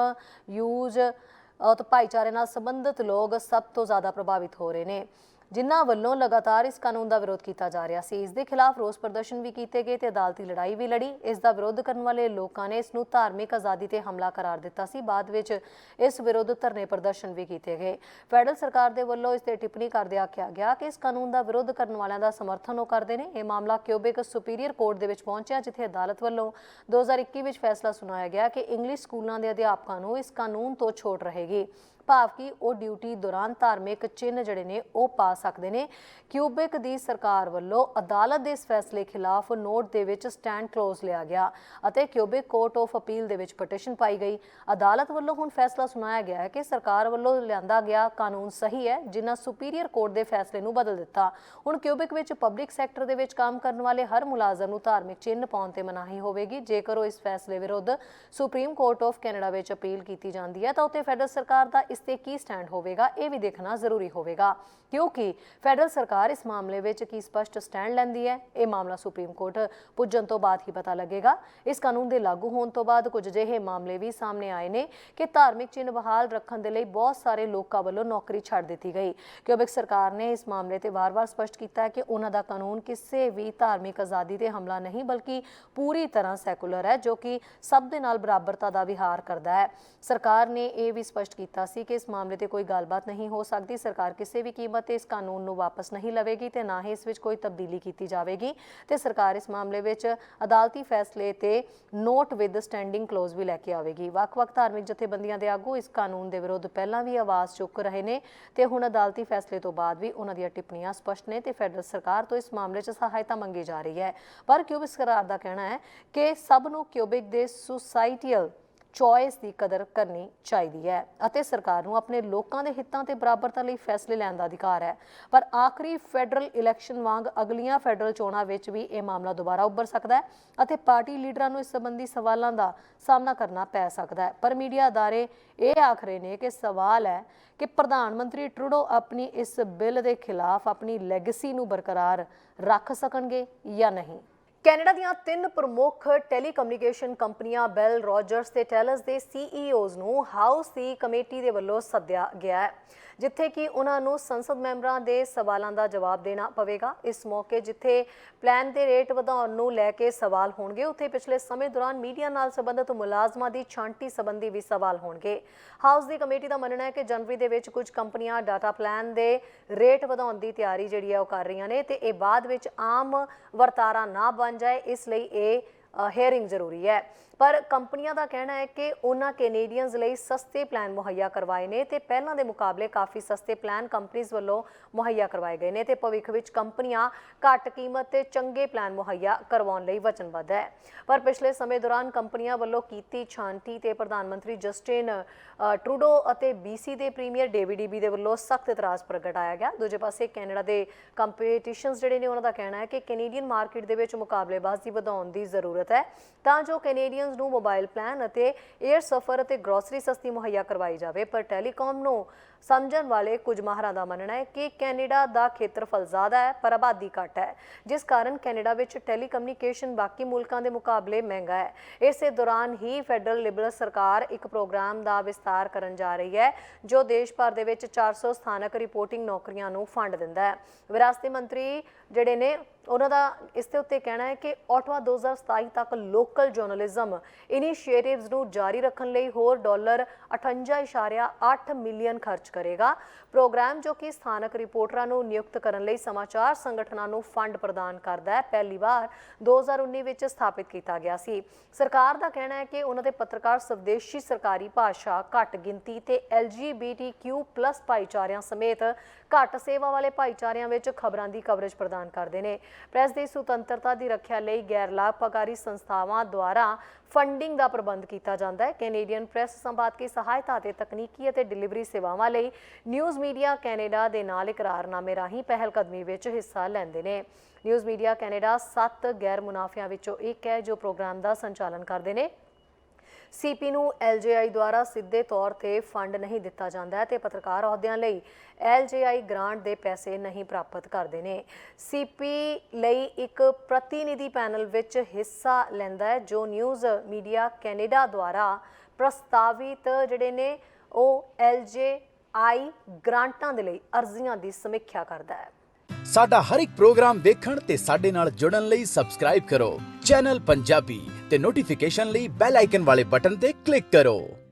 ਯੂਜ ਅਤੇ ਭਾਈਚਾਰੇ ਨਾਲ ਸੰਬੰਧਿਤ ਲੋਕ ਸਭ ਤੋਂ ਜ਼ਿਆਦਾ ਪ੍ਰਭਾਵਿਤ ਹੋ ਰਹੇ ਨੇ, ਜਿਨ੍ਹਾਂ ਵੱਲੋਂ ਲਗਾਤਾਰ ਇਸ ਕਾਨੂੰਨ ਦਾ ਵਿਰੋਧ ਕੀਤਾ ਜਾ ਰਿਹਾ ਸੀ। ਇਸ ਦੇ ਖਿਲਾਫ ਰੋਸ ਪ੍ਰਦਰਸ਼ਨ ਵੀ ਕੀਤੇ ਗਏ ਤੇ ਅਦਾਲਤੀ ਲੜਾਈ ਵੀ ਲੜੀ। ਇਸ ਦਾ ਵਿਰੋਧ ਕਰਨ ਵਾਲੇ ਲੋਕਾਂ ਨੇ ਇਸ ਨੂੰ ਧਾਰਮਿਕ ਆਜ਼ਾਦੀ ਤੇ ਹਮਲਾ ਕਰਾਰ ਦਿੱਤਾ ਸੀ। ਬਾਅਦ ਵਿੱਚ ਇਸ ਵਿਰੁੱਧ ਧਰਨੇ ਪ੍ਰਦਰਸ਼ਨ ਵੀ ਕੀਤੇ ਗਏ। ਫੈਡਰਲ ਸਰਕਾਰ ਦੇ ਵੱਲੋਂ ਇਸ ਤੇ ਟਿੱਪਣੀ ਕਰਦੇ ਆਖਿਆ ਗਿਆ ਕਿ ਇਸ ਕਾਨੂੰਨ ਦਾ ਵਿਰੋਧ ਕਰਨ ਵਾਲਿਆਂ ਦਾ ਸਮਰਥਨ ਉਹ ਕਰਦੇ ਨੇ। ਇਹ ਮਾਮਲਾ ਕਿਊਬਿਕ ਸੁਪੀਰੀਅਰ ਕੋਰਟ ਦੇ ਵਿੱਚ ਪਹੁੰਚਿਆ, ਜਿੱਥੇ ਅਦਾਲਤ ਵੱਲੋਂ 2021 ਵਿੱਚ ਫੈਸਲਾ ਸੁਣਾਇਆ ਗਿਆ ਕਿ ਇੰਗਲਿਸ਼ ਸਕੂਲਾਂ ਦੇ ਅਧਿਆਪਕਾਂ ਨੂੰ ਇਸ ਕਾਨੂੰਨ ਤੋਂ ਛੋਟ ਰਹੇਗੀ, ਭਾਵ ਕਿ ਉਹ ਡਿਊਟੀ ਦੌਰਾਨ ਧਾਰਮਿਕ ਚਿੰਨ੍ਹ ਜਿਹੜੇ ਨੇ ਉਹ ਪਾ ਸਕਦੇ ਨੇ। ਕਿਊਬਿਕ ਦੀ ਸਰਕਾਰ ਵੱਲੋਂ ਅਦਾਲਤ ਦੇ ਇਸ ਫੈਸਲੇ ਖਿਲਾਫ ਨੋਟ ਦੇ ਵਿੱਚ ਸਟੈਂਡ ਕਲੋਜ਼ ਲਿਆ ਗਿਆ ਅਤੇ ਕਿਊਬਿਕ ਕੋਰਟ ਆਫ ਅਪੀਲ ਦੇ ਵਿੱਚ ਪਟੀਸ਼ਨ ਪਾਈ ਗਈ। ਅਦਾਲਤ ਵੱਲੋਂ ਹੁਣ ਫੈਸਲਾ ਸੁਣਾਇਆ ਗਿਆ ਹੈ ਕਿ ਸਰਕਾਰ ਵੱਲੋਂ ਲਿਆਂਦਾ ਗਿਆ ਕਾਨੂੰਨ ਸਹੀ ਹੈ, ਜਿਨ੍ਹਾਂ ਸੁਪੀਰੀਅਰ ਕੋਰਟ ਦੇ ਫੈਸਲੇ ਨੂੰ ਬਦਲ ਦਿੱਤਾ। ਹੁਣ ਕਿਊਬਿਕ ਵਿੱਚ ਪਬਲਿਕ ਸੈਕਟਰ ਦੇ ਵਿੱਚ ਕੰਮ ਕਰਨ ਵਾਲੇ ਹਰ ਮੁਲਾਜ਼ਮ ਨੂੰ ਧਾਰਮਿਕ ਚਿੰਨ੍ਹ ਪਾਉਣ ਤੇ ਮਨਾਹੀ ਹੋਵੇਗੀ। ਜੇਕਰ ਉਹ ਇਸ ਫੈਸਲੇ ਵਿਰੁੱਧ ਸੁਪਰੀਮ ਕੋਰਟ ਆਫ ਕੈਨੇਡਾ ਵਿੱਚ ਅਪੀਲ ਕੀਤੀ ਜਾਂਦੀ ਹੈ ਤਾਂ ਉੱਥੇ ਫੈਡਰਲ ਸਰਕਾਰ ਦਾ ਇਸ ਤੇ ਕੀ ਸਟੈਂਡ ਹੋਵੇਗਾ, ਇਹ ਵੀ ਦੇਖਣਾ ਜ਼ਰੂਰੀ ਹੋਵੇਗਾ, ਕਿਉਂਕਿ ਫੈਡਰਲ ਸਰਕਾਰ ਇਸ ਮਾਮਲੇ ਵਿੱਚ ਕੀ ਸਪਸ਼ਟ ਸਟੈਂਡ ਲੈਂਦੀ ਹੈ, ਇਹ ਮਾਮਲਾ ਸੁਪਰੀਮ ਕੋਰਟ ਪੁੱਜਣ ਤੋਂ ਬਾਅਦ ਹੀ ਪਤਾ ਲੱਗੇਗਾ। ਇਸ ਕਾਨੂੰਨ ਦੇ ਲਾਗੂ ਹੋਣ ਤੋਂ ਬਾਅਦ ਕੁਝ ਅਜਿਹੇ ਮਾਮਲੇ ਵੀ ਸਾਹਮਣੇ ਆਏ ਨੇ ਕਿ ਧਾਰਮਿਕ ਚਿੰਨ੍ਹ ਬਹਾਲ ਰੱਖਣ ਦੇ ਲਈ ਬਹੁਤ ਸਾਰੇ ਲੋਕਾਂ ਵੱਲੋਂ ਨੌਕਰੀ ਛੱਡ ਦਿੱਤੀ ਗਈ। ਕਿਊਬਿਕ ਸਰਕਾਰ ਨੇ ਇਸ ਮਾਮਲੇ ਤੇ ਵਾਰ-ਵਾਰ ਸਪਸ਼ਟ ਕੀਤਾ ਹੈ ਕਿ ਉਹਨਾਂ ਦਾ ਕਾਨੂੰਨ ਕਿਸੇ ਵੀ ਧਾਰਮਿਕ ਆਜ਼ਾਦੀ ਤੇ ਹਮਲਾ ਨਹੀਂ, ਬਲਕਿ ਪੂਰੀ ਤਰ੍ਹਾਂ ਸੈਕੂਲਰ ਹੈ, ਜੋ ਕਿ ਸਭ ਦੇ ਨਾਲ ਬਰਾਬਰਤਾ ਦਾ ਵਿਹਾਰ ਕਰਦਾ ਹੈ। ਸਰਕਾਰ ਨੇ ਇਹ ਵੀ ਸਪਸ਼ਟ ਕੀਤਾ ਸੀ ਕਿ ਇਸ ਮਾਮਲੇ ਤੇ ਕੋਈ ਗੱਲਬਾਤ ਨਹੀਂ ਹੋ ਸਕਦੀ। ਸਰਕਾਰ ਕਿਸੇ ਵੀ ਕੀਮਤ ਤੇ ਇਸ ਕਾਨੂੰਨ ਨੂੰ ਵਾਪਸ ਨਹੀਂ ਲਵੇਗੀ ਤੇ ਨਾ ਹੀ ਇਸ ਵਿੱਚ ਕੋਈ ਤਬਦੀਲੀ ਕੀਤੀ ਜਾਵੇਗੀ ਤੇ ਸਰਕਾਰ ਇਸ ਮਾਮਲੇ ਵਿੱਚ ਅਦਾਲਤੀ ਫੈਸਲੇ ਤੇ ਨੋਟ ਵਿਦ ਸਟੈਂਡਿੰਗ ਕਲੋਜ਼ ਵੀ ਲੈ ਕੇ ਆਵੇਗੀ। ਵੱਖ-ਵੱਖ ਧਾਰਮਿਕ ਜਥੇਬੰਦੀਆਂ ਦੇ ਆਗੂ ਇਸ ਕਾਨੂੰਨ ਦੇ ਵਿਰੁੱਧ ਪਹਿਲਾਂ ਵੀ ਆਵਾਜ਼ ਚੁੱਕ ਰਹੇ ਨੇ ਤੇ ਹੁਣ ਅਦਾਲਤੀ ਫੈਸਲੇ ਤੋਂ ਬਾਅਦ ਵੀ ਉਹਨਾਂ ਦੀਆਂ ਟਿੱਪਣੀਆਂ ਸਪਸ਼ਟ ਨੇ ਤੇ ਫੈਡਰਲ ਸਰਕਾਰ ਤੋਂ ਇਸ ਮਾਮਲੇ 'ਚ ਸਹਾਇਤਾ ਮੰਗੀ ਜਾ ਰਹੀ ਹੈ। ਪਰ ਕਿਊਬਿਕ ਸਰਕਾਰ ਦਾ ਕਹਿਣਾ ਹੈ ਕਿ ਸਭ ਨੂੰ ਕਿਊਬਿਕ ਦੇ ਸੁਸਾਇਟੀਅਲ ਚੋਇਸ ਦੀ ਕਦਰ ਕਰਨੀ ਚਾਹੀਦੀ ਹੈ ਅਤੇ ਸਰਕਾਰ ਨੂੰ ਆਪਣੇ ਲੋਕਾਂ ਦੇ ਹਿੱਤਾਂ ਤੇ ਬਰਾਬਰਤਾ ਲਈ ਫੈਸਲੇ ਲੈਣ ਦਾ ਅਧਿਕਾਰ ਹੈ। ਪਰ ਆਖਰੀ ਫੈਡਰਲ ਇਲੈਕਸ਼ਨ ਵਾਂਗ ਅਗਲੀਆਂ ਫੈਡਰਲ ਚੋਣਾਂ ਵਿੱਚ ਵੀ ਇਹ ਮਾਮਲਾ ਦੁਬਾਰਾ ਉੱਭਰ ਸਕਦਾ ਹੈ ਅਤੇ ਪਾਰਟੀ ਲੀਡਰਾਂ ਨੂੰ ਇਸ ਸੰਬੰਧੀ ਸਵਾਲਾਂ ਦਾ ਸਾਹਮਣਾ ਕਰਨਾ ਪੈ ਸਕਦਾ ਹੈ। ਪਰ ਮੀਡੀਆ ਅਦਾਰੇ ਇਹ ਆਖ ਰਹੇ ਨੇ ਕਿ ਸਵਾਲ ਹੈ ਕਿ ਪ੍ਰਧਾਨ ਮੰਤਰੀ ਟਰੂਡੋ ਆਪਣੀ ਇਸ ਬਿੱਲ ਦੇ ਖਿਲਾਫ ਆਪਣੀ ਲੈਗੇਸੀ ਨੂੰ ਬਰਕਰਾਰ ਰੱਖ ਸਕਣਗੇ ਜਾਂ ਨਹੀਂ। ਕੈਨੇਡਾ ਦੀਆਂ 3 ਪ੍ਰਮੁੱਖ ਟੈਲੀਕਮਿਊਨੀਕੇਸ਼ਨ ਕੰਪਨੀਆਂ ਬੈਲ, ਰੌਜਰਸ ਤੇ ਟੈਲਸ ਦੇ ਸੀਈਓਜ਼ ਨੂੰ ਹਾਊਸ ਦੀ ਕਮੇਟੀ ਦੇ ਵੱਲੋਂ ਸੱਦਿਆ ਗਿਆ ਹੈ, ਜਿੱਥੇ ਕਿ ਉਹਨਾਂ ਨੂੰ ਸੰਸਦ ਮੈਂਬਰਾਂ ਦੇ ਸਵਾਲਾਂ ਦਾ ਜਵਾਬ ਦੇਣਾ ਪਵੇਗਾ। ਇਸ ਮੌਕੇ ਜਿੱਥੇ ਪਲਾਨ ਦੇ ਰੇਟ ਵਧਾਉਣ ਨੂੰ ਲੈ ਕੇ ਸਵਾਲ ਹੋਣਗੇ, ਉੱਥੇ ਪਿਛਲੇ ਸਮੇਂ ਦੌਰਾਨ ਮੀਡੀਆ ਨਾਲ ਸੰਬੰਧਿਤ ਮੁਲਾਜ਼ਮਾਂ ਦੀ ਛਾਂਟੀ ਸੰਬੰਧੀ ਵੀ ਸਵਾਲ ਹੋਣਗੇ। ਹਾਊਸ ਦੀ ਕਮੇਟੀ ਦਾ ਮੰਨਣਾ ਹੈ ਕਿ ਜਨਵਰੀ ਦੇ ਵਿੱਚ ਕੁਝ ਕੰਪਨੀਆਂ ਡਾਟਾ ਪਲਾਨ ਦੇ ਰੇਟ ਵਧਾਉਣ ਦੀ ਤਿਆਰੀ ਜਿਹੜੀ ਹੈ ਉਹ ਕਰ ਰਹੀਆਂ ਨੇ ਤੇ ਇਹ ਬਾਅਦ ਵਿੱਚ ਆਮ ਵਰਤਾਰਾ ਨਾ ਬਣ ਜਾਏ, ਇਸ ਲਈ ਇਹ ਹੀਅਰਿੰਗ ਜ਼ਰੂਰੀ ਹੈ। ਪਰ ਕੰਪਨੀਆਂ ਦਾ ਕਹਿਣਾ ਹੈ ਕਿ ਉਹਨਾਂ ਕੈਨੇਡੀਅਨਸ ਲਈ ਸਸਤੇ ਪਲਾਨ ਮੁਹੱਈਆ ਕਰਵਾਏ ਨੇ ਤੇ ਪਹਿਲਾਂ ਦੇ ਮੁਕਾਬਲੇ ਕਾਫੀ ਸਸਤੇ ਪਲਾਨ ਕੰਪਨੀਆਂ ਵੱਲੋਂ ਮੁਹੱਈਆ ਕਰਵਾਏ ਗਏ ਨੇ ਤੇ ਭਵਿੱਖ ਵਿੱਚ ਕੰਪਨੀਆਂ ਘੱਟ ਕੀਮਤ ਤੇ ਚੰਗੇ ਪਲਾਨ ਮੁਹੱਈਆ ਕਰਵਾਉਣ ਲਈ ਵਚਨਬੱਧ ਹੈ। ਪਰ ਪਿਛਲੇ ਸਮੇਂ ਦੌਰਾਨ ਕੰਪਨੀਆਂ ਵੱਲੋਂ ਕੀਤੀ ਛਾਂਟੀ ਤੇ ਪ੍ਰਧਾਨ ਮੰਤਰੀ ਜਸਟਿਨ ਟਰੂਡੋ ਅਤੇ BC ਦੇ ਪ੍ਰੀਮੀਅਰ ਡੇਵਿਡ ਈਬੀ ਦੇ ਵੱਲੋਂ ਸਖਤ ਇਤਰਾਜ਼ ਪ੍ਰਗਟਾਇਆ ਗਿਆ। ਦੂਜੇ ਪਾਸੇ ਕੈਨੇਡਾ ਦੇ ਕੰਪੀਟੀਸ਼ਨਸ ਜਿਹੜੇ ਨੇ ਉਹਨਾਂ ਦਾ ਕਹਿਣਾ ਹੈ ਕਿ ਕੈਨੇਡੀਅਨ ਮਾਰਕੀਟ ਦੇ ਵਿੱਚ ਮੁਕਾਬਲੇਬਾਜ਼ੀ ਵਧਾਉਣ ਦੀ ਜ਼ਰੂਰਤ ਹੈ ਤਾਂ ਜੋ ਕੈਨੇਡੀਅਨਸ ਨੂੰ ਮੋਬਾਈਲ ਪਲਾਨ ਅਤੇ 에ਅਰ ਸਫ਼ਰ ਅਤੇ ਗਰੋਸਰੀ ਸਸਤੀ ਮੁਹੱਈਆ ਕਰਵਾਈ ਜਾਵੇ। ਪਰ ਟੈਲੀਕਾਮ ਨੂੰ ਸਮਝਣ ਵਾਲੇ ਕੁਝ ਮਾਹਰਾਂ ਦਾ ਮੰਨਣਾ ਹੈ ਕਿ ਕੈਨੇਡਾ ਦਾ ਖੇਤਰਫਲ ਜ਼ਿਆਦਾ ਹੈ ਪਰ ਆਬਾਦੀ ਘੱਟ ਹੈ, ਜਿਸ ਕਾਰਨ ਕੈਨੇਡਾ ਵਿੱਚ ਟੈਲੀਕਮਿਊਨੀਕੇਸ਼ਨ ਬਾਕੀ ਮੁਲਕਾਂ ਦੇ ਮੁਕਾਬਲੇ ਮਹਿੰਗਾ ਹੈ। ਇਸੇ ਦੌਰਾਨ ਹੀ ਫੈਡਰਲ ਲਿਬਰਲ ਸਰਕਾਰ ਇੱਕ ਪ੍ਰੋਗਰਾਮ ਦਾ ਵਿਸਤਾਰ ਕਰਨ ਜਾ ਰਹੀ ਹੈ ਜੋ ਦੇਸ਼ ਭਰ ਦੇ ਵਿੱਚ 400 ਸਥਾਨਕ ਰਿਪੋਰਟਿੰਗ ਨੌਕਰੀਆਂ ਨੂੰ ਫੰਡ ਦਿੰਦਾ ਹੈ। ਵਿਰਾਸਤੀ ਮੰਤਰੀ ਜਿਹੜੇ ਨੇ ਉਹਨਾਂ ਦਾ ਇਸ ਦੇ ਉੱਤੇ ਕਹਿਣਾ ਹੈ ਕਿ ਓਟਵਾ 2027 ਤੱਕ ਲੋਕਲ ਜਰਨਲਿਜ਼ਮ ਇਨੀਸ਼ੀਏਟਿਵਸ ਨੂੰ ਜਾਰੀ ਰੱਖਣ ਲਈ ਹੋਰ $58.8 ਮਿਲੀਅਨ ਖਰਚ ਕਰੇਗਾ। ਪ੍ਰੋਗਰਾਮ ਜੋ ਕਿ ਸਥਾਨਕ ਰਿਪੋਰਟਰਾਂ ਨੂੰ ਨਿਯੁਕਤ ਕਰਨ ਲਈ ਸਮਾਚਾਰ ਸੰਗਠਨਾਂ ਨੂੰ ਫੰਡ ਪ੍ਰਦਾਨ ਕਰਦਾ ਹੈ, ਪਹਿਲੀ ਵਾਰ 2019 ਵਿੱਚ ਸਥਾਪਿਤ ਕੀਤਾ ਗਿਆ ਸੀ। ਸਰਕਾਰ ਦਾ ਕਹਿਣਾ ਹੈ ਕਿ ਉਹਨਾਂ ਦੇ ਪੱਤਰਕਾਰ ਸਵਦੇਸ਼ੀ ਸਰਕਾਰੀ ਭਾਸ਼ਾ, ਘੱਟ ਗਿਣਤੀ ਤੇ LGBTQ+ ਭਾਈਚਾਰਿਆਂ ਸਮੇਤ ਘੱਟ ਸੇਵਾ ਵਾਲੇ ਭਾਈਚਾਰਿਆਂ ਵਿੱਚ ਖਬਰਾਂ ਦੀ ਕਵਰੇਜ ਪ੍ਰਦਾਨ ਕਰਦੇ ਨੇ। ਪ੍ਰੈਸ ਦੀ ਸੁਤੰਤਰਤਾ ਦੀ ਰੱਖਿਆ ਲਈ ਗੈਰ ਲਾਭਕਾਰੀ ਸੰਸਥਾਵਾਂ ਦੁਆਰਾ ਫੰਡਿੰਗ ਦਾ ਪ੍ਰਬੰਧ ਕੀਤਾ ਜਾਂਦਾ ਹੈ। ਕੈਨੇਡੀਅਨ ਪ੍ਰੈਸ ਸੰਪਾਦਕੀ ਸਹਾਇਤਾ ਅਤੇ ਤਕਨੀਕੀ ਅਤੇ ਡਿਲੀਵਰੀ ਸੇਵਾਵਾਂ ਲਈ ਨਿਊਜ਼ ਮੀਡੀਆ ਕੈਨੇਡਾ ਦੇ ਨਾਲ ਇਕਰਾਰਨਾਮੇ ਰਾਹੀਂ ਪਹਿਲਕਦਮੀ ਵਿੱਚ ਹਿੱਸਾ ਲੈਂਦੇ ਨੇ। ਨਿਊਜ਼ ਮੀਡੀਆ ਕੈਨੇਡਾ 7 ਗੈਰ ਮੁਨਾਫਿਆਂ ਵਿੱਚੋਂ ਇੱਕ ਹੈ ਜੋ ਪ੍ਰੋਗਰਾਮ ਦਾ ਸੰਚਾਲਨ ਕਰਦੇ ਨੇ। CP ਨੂੰ LJI ਦੁਆਰਾ ਸਿੱਧੇ ਤੌਰ ਤੇ ਫੰਡ ਨਹੀਂ ਦਿੱਤਾ ਜਾਂਦਾ ਤੇ ਪੱਤਰਕਾਰ ਅਹੁਦਿਆਂ ਲਈ LJI ਗ੍ਰਾਂਟ ਦੇ ਪੈਸੇ ਨਹੀਂ ਪ੍ਰਾਪਤ ਕਰਦੇ ਨੇ। CP ਲਈ ਇੱਕ ਪ੍ਰਤੀਨਿਧੀ ਪੈਨਲ ਵਿੱਚ ਹਿੱਸਾ ਲੈਂਦਾ ਹੈ ਜੋ ਨਿਊਜ਼ ਮੀਡੀਆ ਕੈਨੇਡਾ ਦੁਆਰਾ ਪ੍ਰਸਤਾਵਿਤ ਜਿਹੜੇ ਨੇ ਉਹ LJI ਗ੍ਰਾਂਟਾਂ ਦੇ ਲਈ ਅਰਜ਼ੀਆਂ ਦੀ ਸਮੀਖਿਆ ਕਰਦਾ ਹੈ। ਸਾਡਾ ਹਰ ਇੱਕ ਪ੍ਰੋਗਰਾਮ ਦੇਖਣ ਤੇ ਸਾਡੇ ਨਾਲ ਜੁੜਨ ਲਈ ਸਬਸਕ੍ਰਾਈਬ ਕਰੋ ਚੈਨਲ ਪੰਜਾਬੀ ਤੇ ਨੋਟੀਫਿਕੇਸ਼ਨ ਲਈ ਬੈਲ ਆਈਕਨ ਵਾਲੇ ਬਟਨ ਤੇ ਕਲਿੱਕ ਕਰੋ।